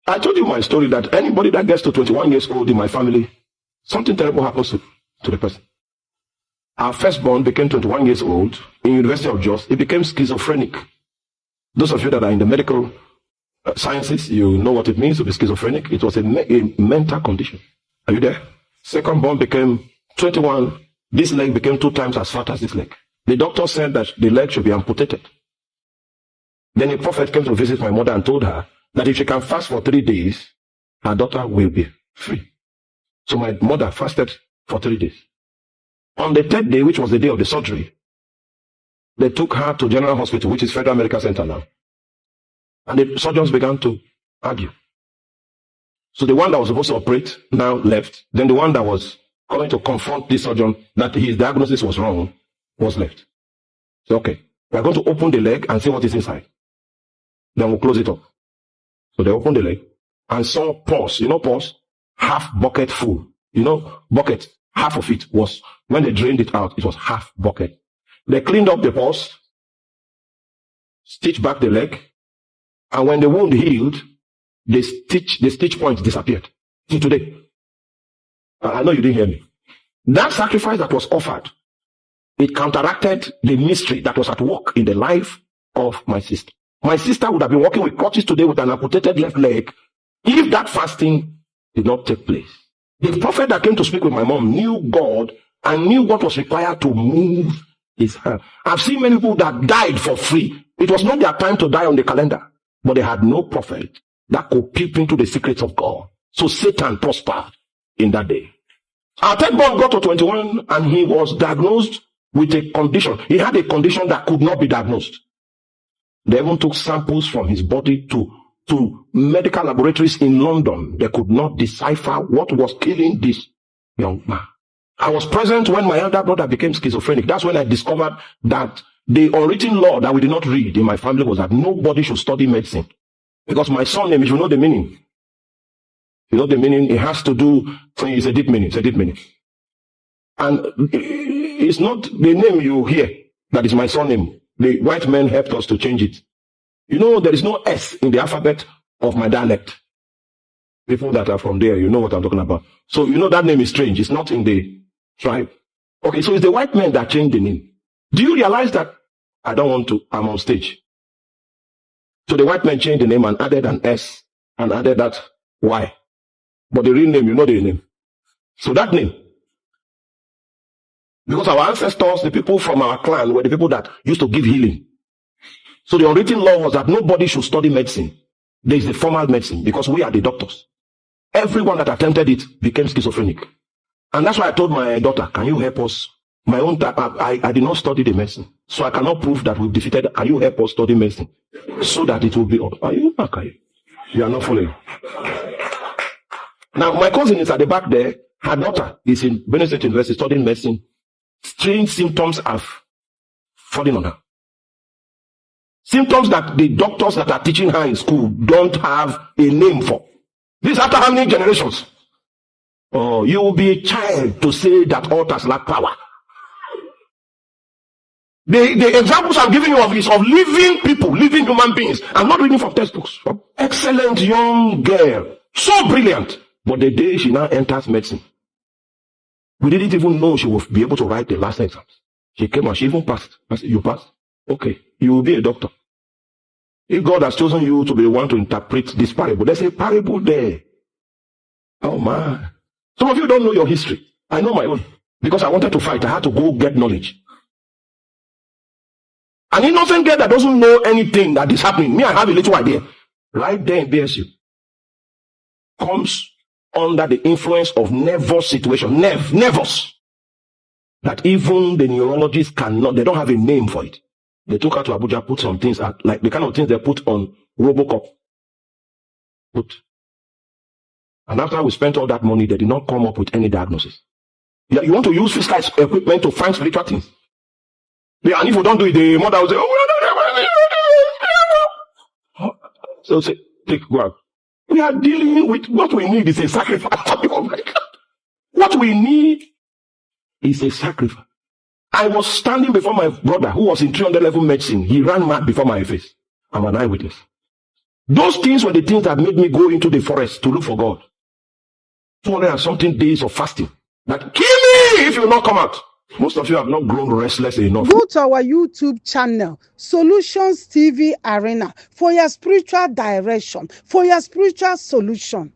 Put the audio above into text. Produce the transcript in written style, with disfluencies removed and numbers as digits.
I told you my story that anybody that gets to 21 years old in my family, something terrible happens to the person. Our firstborn became 21 years old in University of Jos. He became schizophrenic. Those of you that are in the medical sciences, you know what it means to be schizophrenic. It was a mental condition. Are you there? Second-born became 21. This leg became 2 times as fat as this leg. The doctor said that the leg should be amputated. Then a prophet came to visit my mother and told her that if she can fast for 3 days, her daughter will be free. So my mother fasted for 3 days. On the 3rd day, which was the day of the surgery, they took her to General Hospital, which is Federal Medical Center now. And the surgeons began to argue. So the one that was supposed to operate now left. Then the one that was coming to confront the surgeon that his diagnosis was wrong was left. So, okay, we're going to open the leg and see what is inside. Then we'll close it up. So they opened the leg and saw pus. You know pus? Half bucket full. You know, bucket, half of it was, when they drained it out, it was half bucket. They cleaned up the pus, stitched back the leg, and when the wound healed, the stitch point disappeared. See today. I know you didn't hear me. That sacrifice that was offered, it counteracted the mystery that was at work in the life of my sister. My sister would have been walking with crutches today with an amputated left leg if that fasting did not take place. The prophet that came to speak with my mom knew God and knew what was required to move his hand. I've seen many people that died for free. It was not their time to die on the calendar, but they had no prophet that could peep into the secrets of God. So Satan prospered in that day. Our third born got to 21 and he was diagnosed with a condition. He had a condition that could not be diagnosed. They even took samples from his body to medical laboratories in London. They could not decipher what was killing this young man. I was present when my elder brother became schizophrenic. That's when I discovered that the unwritten law that we did not read in my family was that nobody should study medicine. Because my surname, if you know the meaning, it has to do, it's a deep meaning, And it's not the name you hear that is my surname. The white men helped us to change it. You know, there is no S in the alphabet of my dialect. People that are from there, you know what I'm talking about. So, you know that name is strange. It's not in the tribe. Okay, so it's the white men that changed the name. Do you realize that I'm on stage? So the white men changed the name and added an S and added that Y. But the real name, you know the name. So that name. Because our ancestors, the people from our clan, were the people that used to give healing. So the unwritten law was that nobody should study medicine. There is the formal medicine because we are the doctors. Everyone that attempted it became schizophrenic. And that's why I told my daughter, can you help us? My own time, I did not study the medicine. So I cannot prove that we've defeated. Can you help us study medicine? So that it will be, are you okay? You are not following. Now, my cousin is at the back there. Her daughter is in Benue State University studying medicine. Strange symptoms have fallen on her. Symptoms that the doctors that are teaching her in school don't have a name for. This after how many generations? Oh, you will be a child to say that altars lack power. The examples I'm giving you of is of living people, living human beings. I'm not reading from textbooks. Excellent young girl. So brilliant. But the day she now enters medicine, we didn't even know she would be able to write the last exams. She came and she even passed. I said, you passed? Okay, you will be a doctor. If God has chosen you to be the one to interpret this parable, there's a parable there. Oh man. Some of you don't know your history. I know my own. Because I wanted to fight, I had to go get knowledge. An innocent girl that doesn't know anything that is happening, me, I have a little idea. Right there in BSU. Comes under the influence of nervous situation. Nervous. That even the neurologists cannot, they don't have a name for it. They took her to Abuja, put some things, like the kind of things they put on Robocop. And after we spent all that money, they did not come up with any diagnosis. You want to use physical equipment to find spiritual things. Yeah, and if you don't do it, the mother will say, oh, so say, take, go out. We are dealing with what we need is a sacrifice. Oh my God. What we need is a sacrifice. I was standing before my brother who was in 300 level medicine. He ran mad before my face. I'm an eyewitness. Those things were the things that made me go into the forest to look for God. 200 and something days of fasting. That kill me if you will not come out. Most of you have not grown restless enough. Go to our YouTube channel, Solutions TV Arena, for your spiritual direction, for your spiritual solution.